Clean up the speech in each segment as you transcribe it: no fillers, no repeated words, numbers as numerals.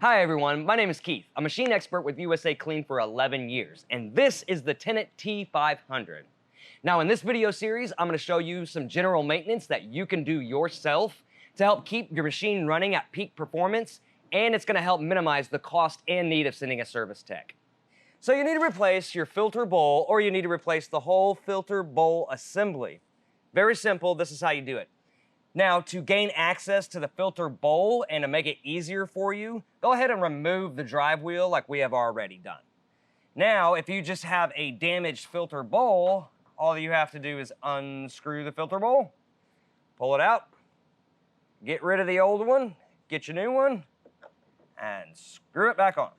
Hi everyone, my name is Keith. I'm a machine expert with USACLEAN for 11 years, and this is the Tennant T500. Now in this video series, I'm going to show you some general maintenance that you can do yourself to help keep your machine running at peak performance, and it's going to help minimize the cost and need of sending a service tech. So you need to replace your filter bowl, or you need to replace the whole filter bowl assembly. Very simple, this is how you do it. Now, to gain access to the filter bowl and to make it easier for you, go ahead and remove the drive wheel like we have already done. Now, if you just have a damaged filter bowl, all you have to do is unscrew the filter bowl, pull it out, get rid of the old one, get your new one, and screw it back on.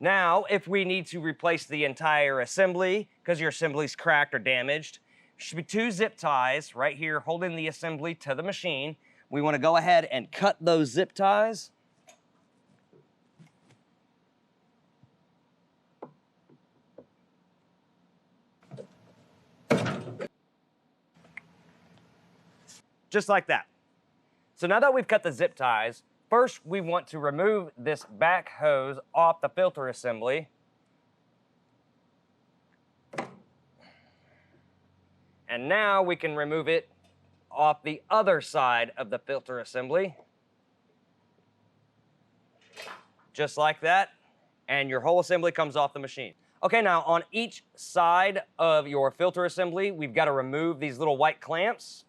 Now, if we need to replace the entire assembly, because your assembly's cracked or damaged, there should be 2 zip ties right here holding the assembly to the machine. We want to go ahead and cut those zip ties. Just like that. So now that we've cut the zip ties, first, we want to remove this back hose off the filter assembly. And now we can remove it off the other side of the filter assembly. Just like that. And your whole assembly comes off the machine. Okay, now on each side of your filter assembly, we've got to remove these little white clamps.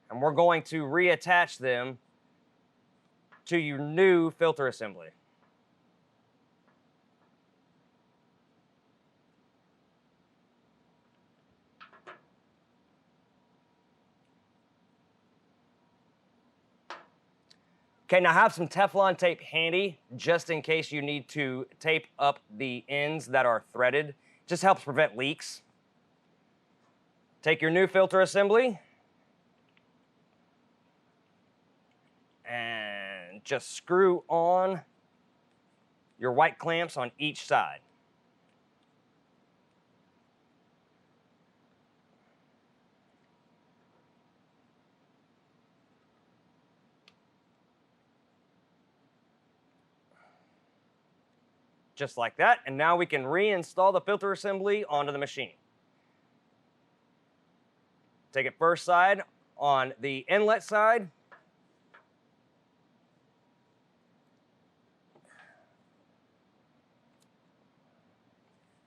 And we're going to reattach them to your new filter assembly. Okay, now have some Teflon tape handy just in case you need to tape up the ends that are threaded. Just helps prevent leaks. Take your new filter assembly and just screw on your white clamps on each side. Just like that, and now we can reinstall the filter assembly onto the machine. Take it first side on the inlet side.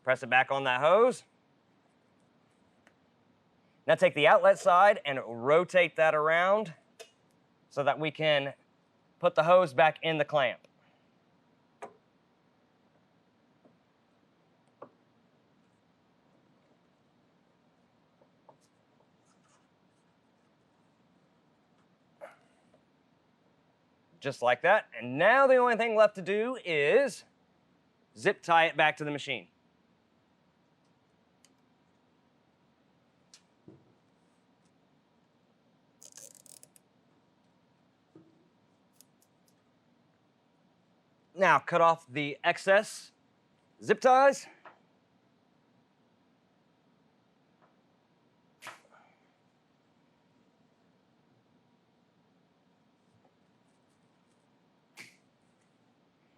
Press it back on that hose. Now take the outlet side and rotate that around so that we can put the hose back in the clamp. Just like that. And now the only thing left to do is zip tie it back to the machine. Now cut off the excess zip ties.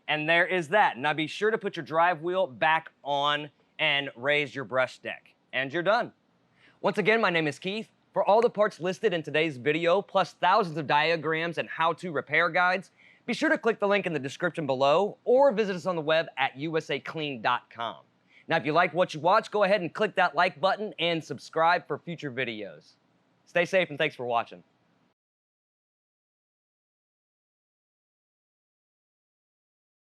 And there is that. Now be sure to put your drive wheel back on and raise your brush deck. And you're done. Once again, my name is Keith. For all the parts listed in today's video, plus thousands of diagrams and how-to repair guides, be sure to click the link in the description below or visit us on the web at USACLEAN.com. Now, if you like what you watch, go ahead and click that like button and subscribe for future videos. Stay safe and thanks for watching.